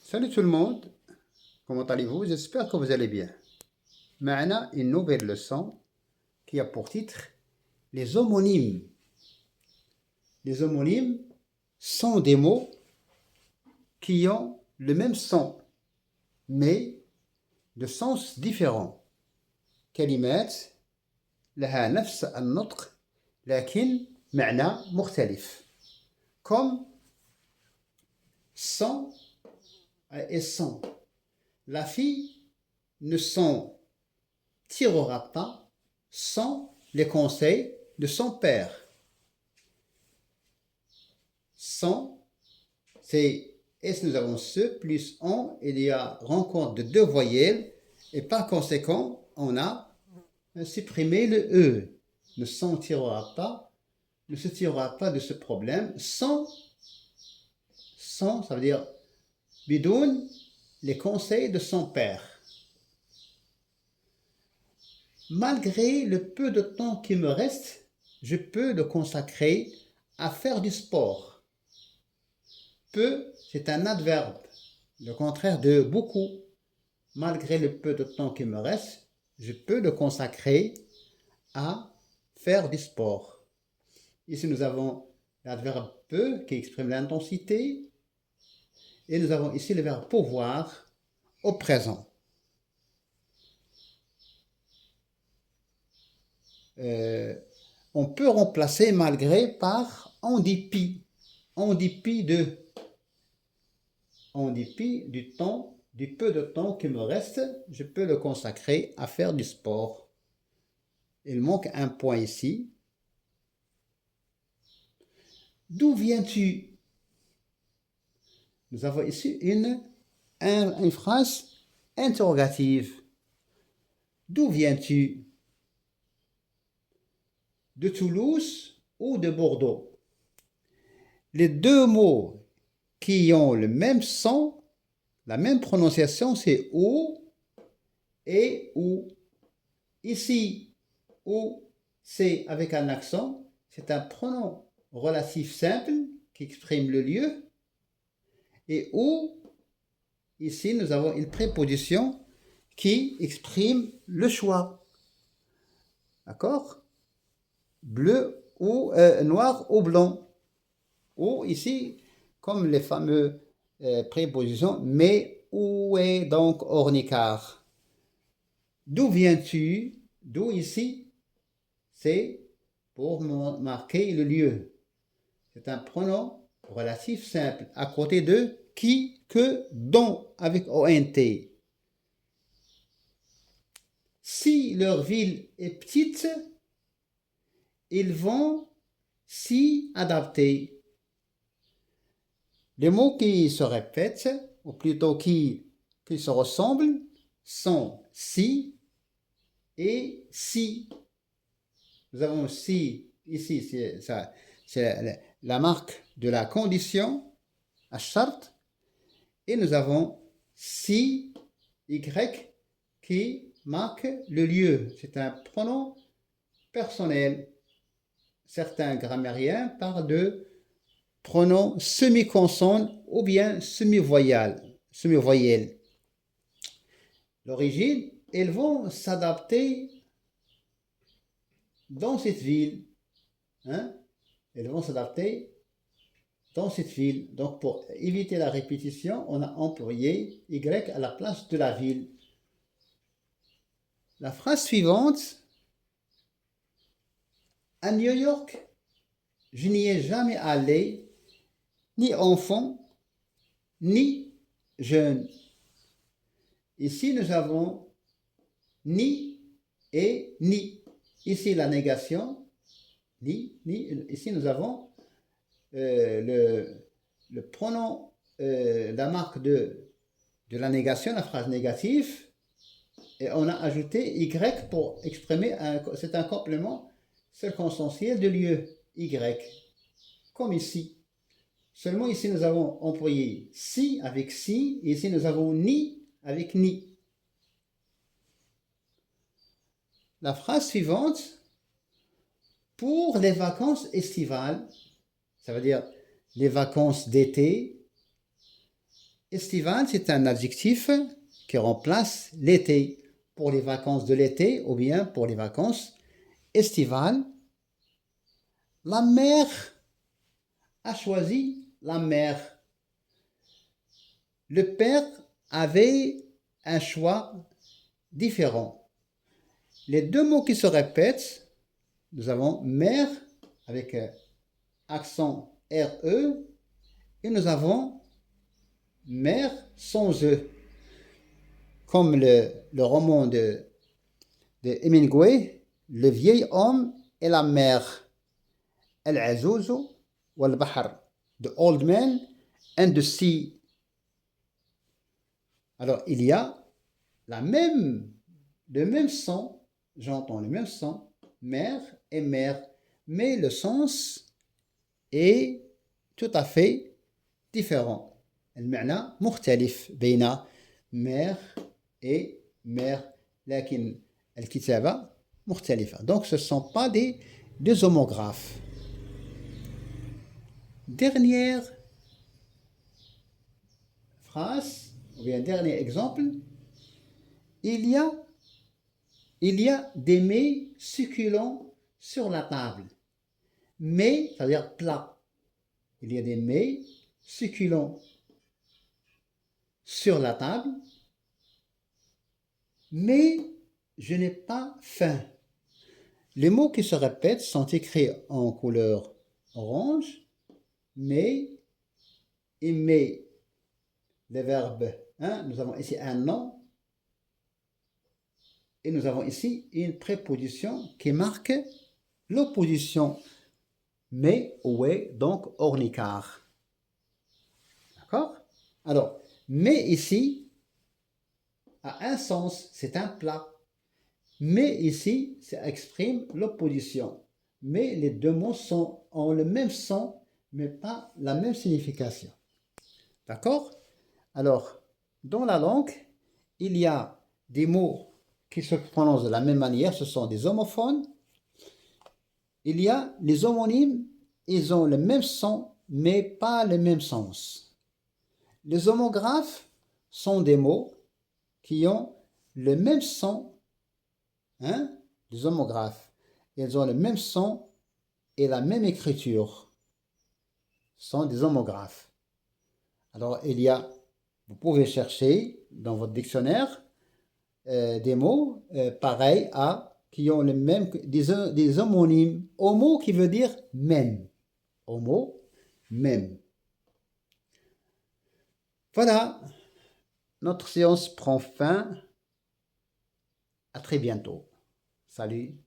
Salut tout le monde, comment allez-vous? J'espère que vous allez bien. Maintenant, une nouvelle leçon qui a pour titre les homonymes. Les homonymes sont des mots qui ont le même son, mais de sens différents. كلمات لها نفس النطق لكن معنى مختلف. Comme sans et sans. La fille ne s'en tirera pas sans les conseils de son père. Sans, c'est S, nous avons ce plus on, il y a rencontre de deux voyelles et par conséquent, on a supprimé le E. Ne s'en tirera pas, ne se tirera pas de ce problème sans, ça veut dire bidoun, les conseils de son père. Malgré le peu de temps qui me reste, je peux le consacrer à faire du sport. Peu, c'est un adverbe, le contraire de beaucoup. Malgré le peu de temps qui me reste, je peux le consacrer à faire du sport. Ici, nous avons l'adverbe peu qui exprime l'intensité et nous avons ici le verbe pouvoir au présent. On peut remplacer malgré par en dépit du temps, du peu de temps qui me reste, je peux le consacrer à faire du sport. Il manque un point ici. D'où viens-tu? Nous avons ici une phrase interrogative. D'où viens-tu? De Toulouse ou de Bordeaux? Les deux mots qui ont le même son, la même prononciation, c'est où et où. Ici, où, c'est avec un accent, c'est un pronom relatif simple qui exprime le lieu. Et où, ici, nous avons une préposition qui exprime le choix. D'accord? Bleu ou noir ou blanc. Ou ici, comme les fameux prépositions, mais où est donc Ornicar? D'où viens-tu? D'où ici, c'est pour marquer le lieu. C'est un pronom relatif simple à côté de qui, que, dont avec ONT. Si leur ville est petite, ils vont s'y adapter. Les mots qui se répètent, ou plutôt qui se ressemblent, sont si et si. Nous avons si, ici, c'est la marque de la condition, à charte, et nous avons si, y, qui marque le lieu. C'est un pronom personnel. Certains grammairiens parlent de pronom semi-consonne ou bien semi-voyelle. L'origine, elles vont s'adapter dans cette ville. Elles vont s'adapter dans cette ville. Donc, pour éviter la répétition, on a employé Y à la place de la ville. La phrase suivante. À New York, je n'y ai jamais allé, ni enfant, ni jeune. Ici, nous avons ni et ni. Ici, la négation, ni. Ici, nous avons le pronom, la marque de la négation, la phrase négative, et on a ajouté Y pour exprimer, c'est un complément circonstanciel de lieu, Y, comme ici. Seulement ici, nous avons employé si avec si, et ici, nous avons ni avec ni. La phrase suivante, pour les vacances estivales, ça veut dire les vacances d'été, Estival, c'est un adjectif qui remplace l'été pour les vacances de l'été ou bien pour les vacances estivales. La mère a choisi la mer. Le père avait un choix différent. Les deux mots qui se répètent, nous avons mère avec accent RE et nous avons mère sans E. Comme le roman de Hemingway, le vieil homme et la mer. العجوز والبحر. The old man and the sea. Alors, il y a le même son, j'entends le même son, mère et mère, mais le sens est tout à fait différent. المعنى مختلف بين mère et mère, لكن الكتابة مختلفة. Donc, ce ne sont pas des homographes. Dernière phrase, ou bien dernier exemple, il y a des mets succulents sur la table. Mets, ça veut dire plat. Il y a des mets succulents sur la table, mais je n'ai pas faim. Les mots qui se répètent sont écrits en couleur orange, mais et mais. Le verbe, hein, nous avons ici un nom et nous avons ici une préposition qui marque l'opposition mais ou est, donc ornicar. D'accord? Alors, mais ici a un sens, c'est un plat. Mais ici, ça exprime l'opposition. Mais les deux mots ont le même son, mais pas la même signification. D'accord? Alors, dans la langue, il y a des mots qui se prononcent de la même manière, ce sont des homophones. Il y a les homonymes, ils ont le même son, mais pas le même sens. Les homographes sont des mots qui ont le même son, hein, les homographes. Ils ont le même son et la même écriture. Ce sont des homographes. Alors, vous pouvez chercher dans votre dictionnaire des mots pareils à, qui ont le même, des homonymes. Homo qui veut dire même. Homo, même. Voilà, notre séance prend fin. À très bientôt. Salut.